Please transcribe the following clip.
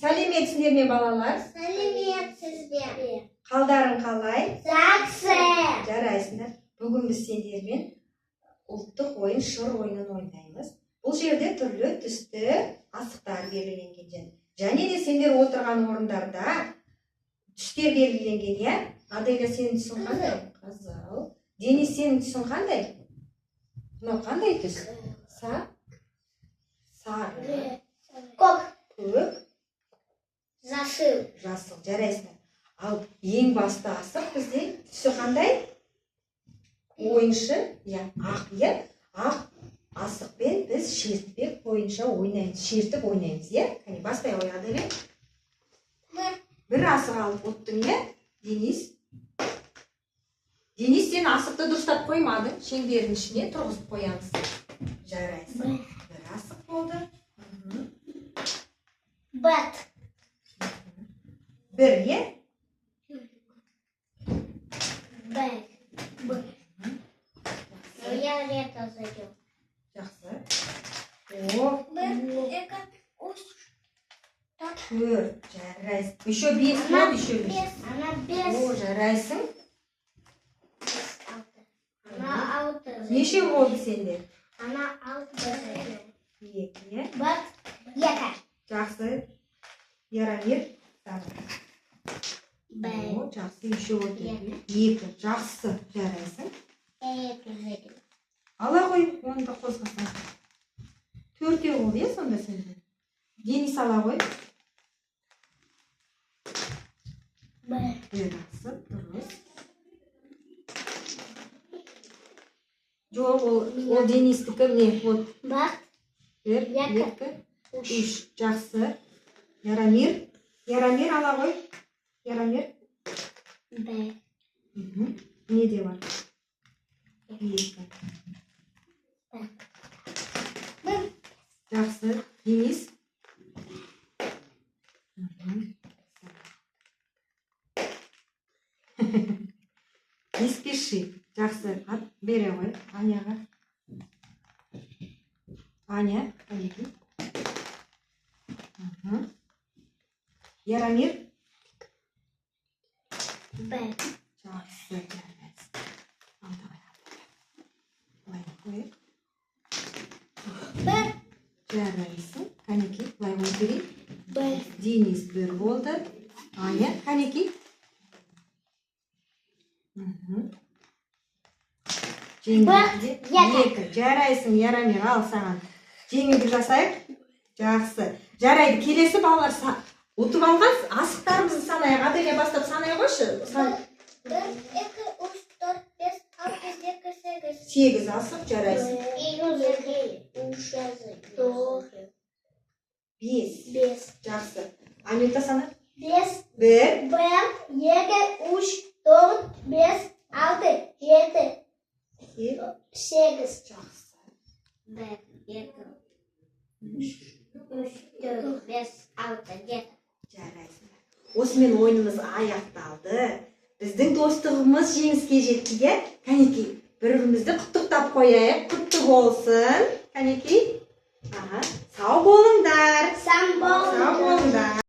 Сәлеметсіздер ме балалар? Сәлеметсіздер. Қалдарың қалай? Жақсы. Жарайсыңдар. Бүгін біз сендермен ұлттық ойын шыр ойынын ойнаймыз. Бұл жерде түрлі түсті асықтар белгіленген. Және де сендер отырған орындарда түстер белгіленген, иә? Аделя, сенің түсің қандай? Қызыл. Денис, сенің түсің қандай? Мынау қандай түс? Сары. Көк. Көк. Жасыл. Жасыл. Жарайсыңдар. Ал ең басты асық бізде түсі қандай? Ойыншы, ақ, ақ асықпен біз шертпек бойынша ойнаймыз. Шертіп ойнаймыз, Кәне бастай ойнады ме? Бір асық алып оттың, Денис. Денис, сен асықты дұрыстап қоймадың. Шеңбердің ішіне тұрғызып қоямыз. Жарайсың. Бір асық болды. Бәт. Бір, Бәт. Я лето зайдем. Жақсы. О, төрт. Жарайсың. Еще бес болды, еще бес. Она без. О, жарайсың. Она алты. Неше болды сенде? Она алты. Екі, Бәт. Екі. Жақсы. Ярамир. Бәт. О, жақсы. Еще болды. Екі. Жақсы. Жарайсың. Екі. Ала қой, оны да қозғасың. Төртеу болды, сонда сенде? Денис ала қой. Бәт. Жақсы, дұрыс. Жоқ, ол Денистікі, міне, вот. Бәт. Бір, екі, үш. Жақсы. Ярамир ала қой. Ярамир. Бәт. Не де бар? Екі. Жақсы. Денис. Не спеши. Жақсы. Бере ғой. Аняға. Аня. Ярамир. Бәт. Жақсы. Бәт. Жарайсың. Қанеки, былай отырайын. Бәт. Денис бір болды. Аня, қанеки. Жеңілдік. Екі. Жарайсың, Ярамир, ал саған. Жеңілдік жасайық. Жақсы. Жарайды, келесі балалар ұтып алған асықтарымызды санайық. Аделя бастап санай қойшы. Бір, екі, үш, төрт, бес, алты, жеті, сегіз. Сегіз асық, жарайсың. Бес. Жақсы. Анюта сана? Бес. Бір. Екі, үш, төрт, бес, алты, жеті, сегіз. Жақсы. Bir, iki, üç, dört, beş, altı, yedi. Жарайсың. Осымен ойынымыз аяқталды. Біздің достығымыз жеңіске жетті, Кәнеки, бір-бірімізді құттықтап қояйық. Құтты болсын. Кәнеки. Сау болыңдар. Сау болыңдар.